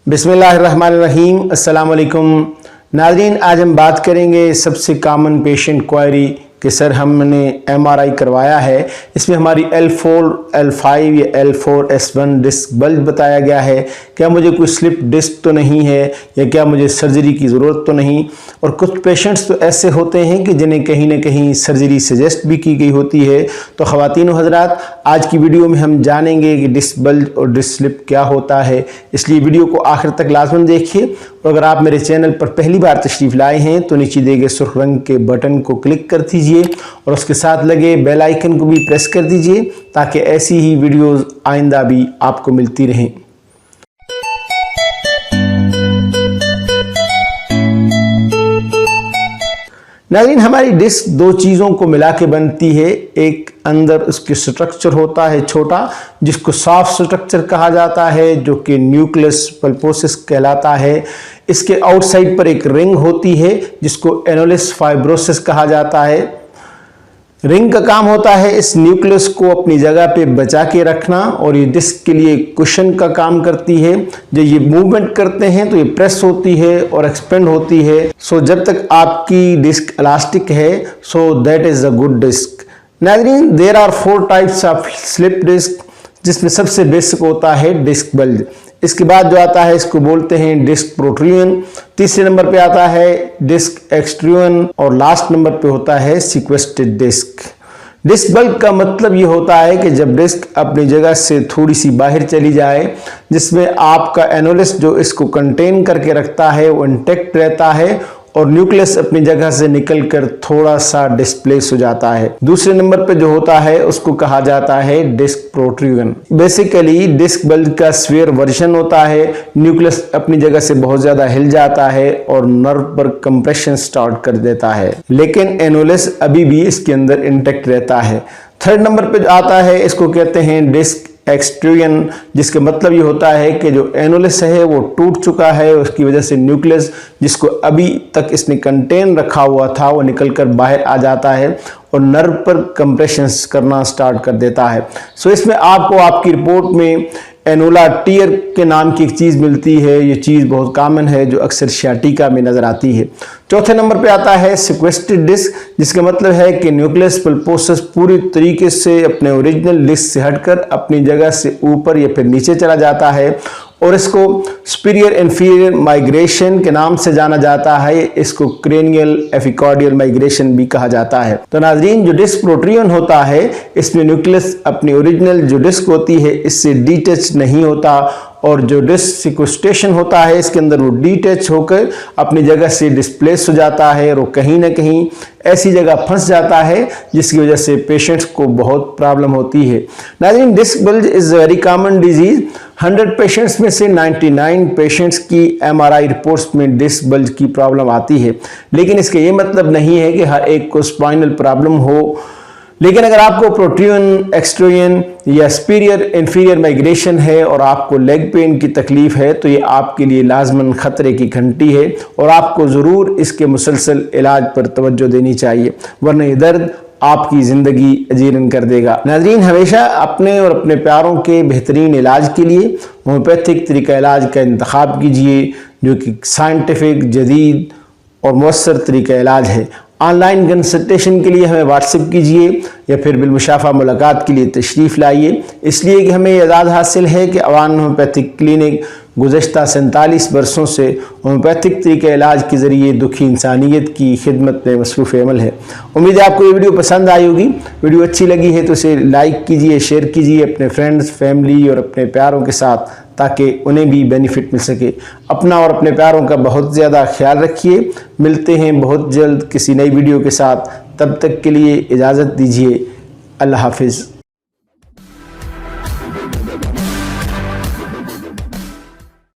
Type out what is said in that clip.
बिस्मिल्लाहिर्रहमानिर्रहीम। अस्सलाम वालेकुम नाज़रीन, आज हम बात करेंगे सबसे कॉमन पेशेंट क्वेरी कि सर हमने MRI करवाया है, इसमें हमारी L4, L5 या L4S1 डिस्क बल्ज बताया गया है। क्या मुझे कोई स्लिप डिस्क तो नहीं है या क्या मुझे सर्जरी की ज़रूरत तो नहीं। और कुछ पेशेंट्स तो ऐसे होते हैं कि जिन्हें कहीं ना कहीं सर्जरी सजेस्ट भी की गई होती है। तो ख़वातीन व हज़रात, आज की वीडियो में हम जानेंगे कि डिस्क बल्ज और डिस्क स्लिप क्या होता है, इसलिए वीडियो को आखिर तक लाजमन देखिए। और अगर आप मेरे चैनल पर पहली बार तशरीफ़ लाए हैं तो नीचे दिए गए सुर्ख रंग के बटन को क्लिक कर दीजिए और उसके साथ लगे बेल आइकन को भी प्रेस कर दीजिए ताकि ऐसी ही वीडियोस आइंदा भी आपको मिलती रहें। नाज़रीन, हमारी डिस्क दो चीज़ों को मिला के बनती है। एक अंदर उसके स्ट्रक्चर होता है छोटा, जिसको सॉफ्ट स्ट्रक्चर कहा जाता है, जो कि न्यूक्लियस पल्पोसिस कहलाता है। इसके आउटसाइड पर एक रिंग होती है जिसको एनोलिस फाइब्रोसिस कहा जाता है। रिंग का काम होता है इस न्यूक्लियस को अपनी जगह पे बचा के रखना और ये डिस्क के लिए कुशन का काम करती है। जब ये मूवमेंट करते हैं तो ये प्रेस होती है और एक्सपेंड होती है। सो जब तक आपकी डिस्क इलास्टिक है, so that is a good disc. नाज़रीन, there are 4 types of slip disc, जिसमें सबसे बेसिक होता है डिस्क बल्ज। इसके बाद जो आता है इसको बोलते हैं डिस्क प्रोट्रूजन। तीसरे नंबर पे आता है डिस्क एक्सट्रूजन और लास्ट नंबर पे होता है सीक्वेस्टेड डिस्क। डिस्क बल्ज का मतलब ये होता है कि जब डिस्क अपनी जगह से थोड़ी सी बाहर चली जाए, जिसमें आपका एनोलिस जो इसको कंटेन करके रखता है वो इंटैक्ट रहता है और न्यूक्लियस अपनी जगह से निकलकर थोड़ा सा डिस्प्लेस हो जाता है। दूसरे नंबर पे जो होता है उसको कहा जाता है disc protrusion. Basically disc bulge का स्फीयर वर्जन होता है, न्यूक्लियस अपनी जगह से बहुत ज्यादा हिल जाता है और नर्व पर कंप्रेशन स्टार्ट कर देता है, लेकिन एनोलिस अभी भी इसके अंदर इंटैक्ट रहता है। थर्ड नंबर पे आता है, इसको कहते हैं डिस्क एक्सट्रूजन, जिसका मतलब ये होता है कि जो एनोलिस है वो टूट चुका है, उसकी वजह से न्यूक्लियस जिसको अभी तक इसने कंटेन रखा हुआ था वो निकलकर बाहर आ जाता है और नर्व पर कंप्रेशन करना स्टार्ट कर देता है। सो इसमें आपको आपकी रिपोर्ट में एनोला टीयर के नाम की एक चीज़ मिलती है। ये चीज़ बहुत कॉमन है जो अक्सर सियाटिका में नज़र आती है। चौथे नंबर पे आता है सीक्वेस्टेड डिस्क, जिसका मतलब है कि न्यूक्लियस पल्पोसस पूरी तरीके से अपने ओरिजिनल डिस्क से हटकर अपनी जगह से ऊपर या फिर नीचे चला जाता है और इसको सुपीरियर इंफीरियर माइग्रेशन के नाम से जाना जाता है। इसको क्रेनियल एपिकार्डियल माइग्रेशन भी कहा जाता है। तो नाज़रीन, जो डिस्क प्रोट्रूजन होता है इसमें न्यूक्लियस अपनी ओरिजिनल जो डिस्क होती है इससे डीटच नहीं होता और जो डिस्क सिक्वेस्टेशन होता है इसके अंदर वो डीटच होकर अपनी जगह से डिस्प्लेस हो जाता है और वो कहीं ना कहीं ऐसी जगह फंस जाता है जिसकी वजह से पेशेंट्स को बहुत प्रॉब्लम होती है। नाज़रीन, disc bulge is very common disease. 100 patients में से 99 पेशेंट्स की MRI रिपोर्ट्स में डिस्क बल्ज की प्रॉब्लम आती है, लेकिन इसका ये मतलब नहीं है कि हर एक को स्पाइनल प्रॉब्लम हो। लेकिन अगर आपको प्रोट्रूजन, एक्सट्रूजन या सुपीरियर इंफीरियर माइग्रेशन है और आपको लेग पेन की तकलीफ है तो ये आपके लिए लाजमन खतरे की घंटी है और आपको ज़रूर इसके मुसलसल इलाज पर तवज्जो देनी चाहिए, वरना ये दर्द आपकी ज़िंदगी अजीरन कर देगा। नाज़रीन, हमेशा अपने और अपने प्यारों के बेहतरीन इलाज के लिए होम्योपैथिक तरीका इलाज का इंतखाब कीजिए, जो कि साइंटिफिक, जदीद और मौसर तरीका इलाज है। ऑनलाइन कंसल्टेशन के लिए हमें व्हाट्सएप कीजिए या फिर बिलमुशाफा मुलाकात के लिए तशरीफ़ लाइए, इसलिए कि हमें एजाज़ हासिल है कि अवान होम्योपैथिक क्लिनिक गुज़श्ता 47 बरसों से होम्योपैथिक तरीके इलाज के ज़रिए दुखी इंसानियत की खिदमत में मसरूफ़ अमल है। उम्मीद है आपको ये वीडियो पसंद आई होगी। वीडियो अच्छी लगी है तो इसे लाइक कीजिए, शेयर कीजिए अपने फ्रेंड्स, फैमिली और अपने प्यारों के साथ, ताकि उन्हें भी बेनिफिट मिल सके। अपना और अपने प्यारों का बहुत ज़्यादा ख्याल रखिए। मिलते हैं बहुत जल्द किसी नई वीडियो के साथ, तब तक के लिए इजाज़त दीजिए। अल्लाह हाफिज़।